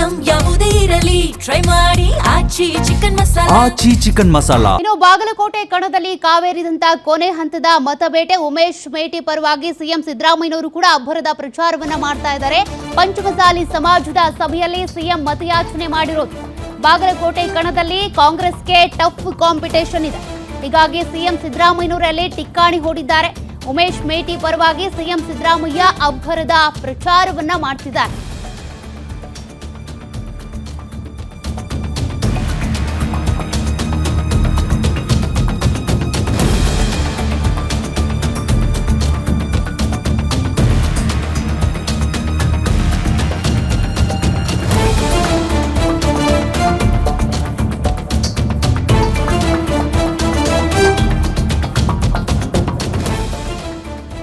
Item ಯಾವುದೇ ಇರಲಿ try ಮಾಡಿ ಆಚಿ ಚಿಕನ್ ಮಸಾಲಾ. ಆಚಿ ಚಿಕನ್ ಮಸಾಲಾ. ಇನ್ನು ಬಾಗಲಕೋಟೆ ಕಣದಲ್ಲಿ ಕಾವೇರಿದಂತ ಕೊನೆ ಹಂತದ ಮತಬೇಟೆ. ಉಮೇಶ್ ಮೇಟಿ ಪರವಾಗಿ ಸಿಎಂ ಸಿದ್ದರಾಮಯ್ಯನವರು ಕೂಡ ಅಬ್ಬರದ ಪ್ರಚಾರವನ್ನ ಮಾಡ್ತಾ ಇದ್ದಾರೆ. ಪಂಚಮಸಾಲಿ ಸಮಾಜದ ಸಭೆಯಲ್ಲಿ ಸಿಎಂ ಮತಯಾಚನೆ ಮಾಡಿರೋದು. ಬಾಗಲಕೋಟೆ ಕಣದಲ್ಲಿ ಕಾಂಗ್ರೆಸ್ಗೆ ಟಫ್ ಕಾಂಪಿಟೇಷನ್ ಇದೆ. ಹೀಗಾಗಿ ಸಿಎಂ ಸಿದ್ದರಾಮಯ್ಯನವರಲ್ಲಿ ಟಿಕ್ಕಾಣಿ ಹೂಡಿದ್ದಾರೆ. ಉಮೇಶ್ ಮೇಟಿ ಪರವಾಗಿ ಸಿಎಂ ಸಿದ್ದರಾಮಯ್ಯ ಅಬ್ಬರದ ಪ್ರಚಾರವನ್ನ ಮಾಡ್ತಿದ್ದಾರೆ.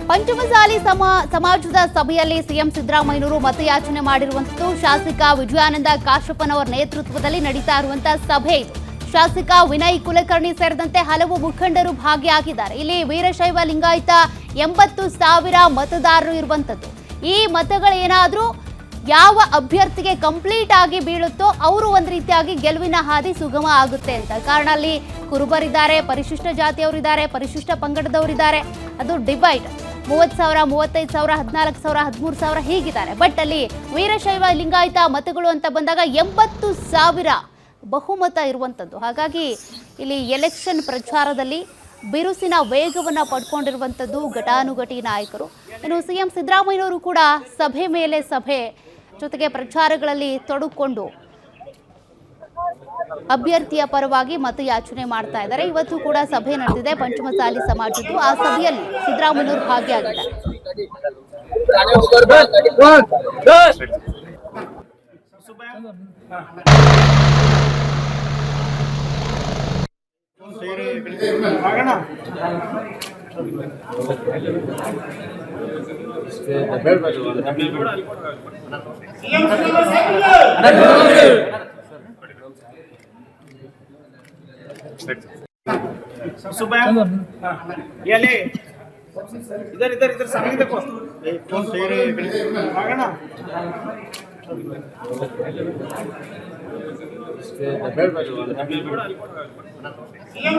ಪಂಚಮಸಾಲಿ ಸಮಾಜದ ಸಭೆಯಲ್ಲಿ ಸಿಎಂ ಸಿದ್ದರಾಮಯ್ಯನವರು ಮತಯಾಚನೆ ಮಾಡಿರುವಂತದ್ದು. ಶಾಸಕ ವಿಜಯಾನಂದ ಕಾಶ್ಯಪ್ಪನವರ ನೇತೃತ್ವದಲ್ಲಿ ನಡೀತಾ ಇರುವಂತಹ ಸಭೆ ಇದು. ಶಾಸಕ ವಿನಯ್ ಕುಲಕರ್ಣಿ ಸೇರಿದಂತೆ ಹಲವು ಮುಖಂಡರು ಭಾಗಿಯಾಗಿದ್ದಾರೆ. ಇಲ್ಲಿ ವೀರಶೈವ ಲಿಂಗಾಯತ 80,000 ಮತದಾರರು ಇರುವಂತದ್ದು. ಈ ಮತಗಳೇನಾದ್ರೂ ಯಾವ ಅಭ್ಯರ್ಥಿಗೆ ಕಂಪ್ಲೀಟ್ ಆಗಿ ಬೀಳುತ್ತೋ ಅವರು ಒಂದು ರೀತಿಯಾಗಿ ಗೆಲುವಿನ ಹಾದಿ ಸುಗಮ ಆಗುತ್ತೆ ಅಂತ. ಕಾರಣ ಅಲ್ಲಿ ಕುರುಬರಿದ್ದಾರೆ, ಪರಿಶಿಷ್ಟ ಜಾತಿಯವರಿದ್ದಾರೆ, ಪರಿಶಿಷ್ಟ ಪಂಗಡದವರಿದ್ದಾರೆ. ಅದು ಡಿವೈಡ್ 30,000, 35,000, 14,000, 13,000 ಹೀಗಿದ್ದಾರೆ. ಬಟ್ ಅಲ್ಲಿ ವೀರಶೈವ ಲಿಂಗಾಯತ ಮತಗಳು ಅಂತ ಬಂದಾಗ 80,000 ಬಹುಮತ ಇರುವಂಥದ್ದು. ಹಾಗಾಗಿ ಇಲ್ಲಿ ಎಲೆಕ್ಷನ್ ಪ್ರಚಾರದಲ್ಲಿ ಬಿರುಸಿನ ವೇಗವನ್ನು ಪಡ್ಕೊಂಡಿರುವಂಥದ್ದು ಘಟಾನುಘಟಿ ನಾಯಕರು. ಇನ್ನು ಸಿಎಂ ಸಿದ್ದರಾಮಯ್ಯನವರು ಕೂಡ ಸಭೆ ಮೇಲೆ ಸಭೆ ಜೊತೆಗೆ ಪ್ರಚಾರಗಳಲ್ಲಿ ತೊಡಗಿಕೊಂಡು ಅಭ್ಯರ್ಥಿಯ ಪರವಾಗಿ ಮತಯಾಚನೆ ಮಾಡ್ತಾ ಇದ್ದಾರೆ. ಇವತ್ತು ಕೂಡ ಸಭೆ ನಡೆದಿದೆ ಪಂಚಮಸಾಲಿ ಸಮಾಜದ್ದು. ಆ ಸಭೆಯಲ್ಲಿ ಸಿದ್ದರಾಮಯ್ಯನವರು ಭಾಗಿಯಾಗಿದ್ದಾರೆ. इधर इधर इधर सामने देखो फोन सही आगे ना सीएम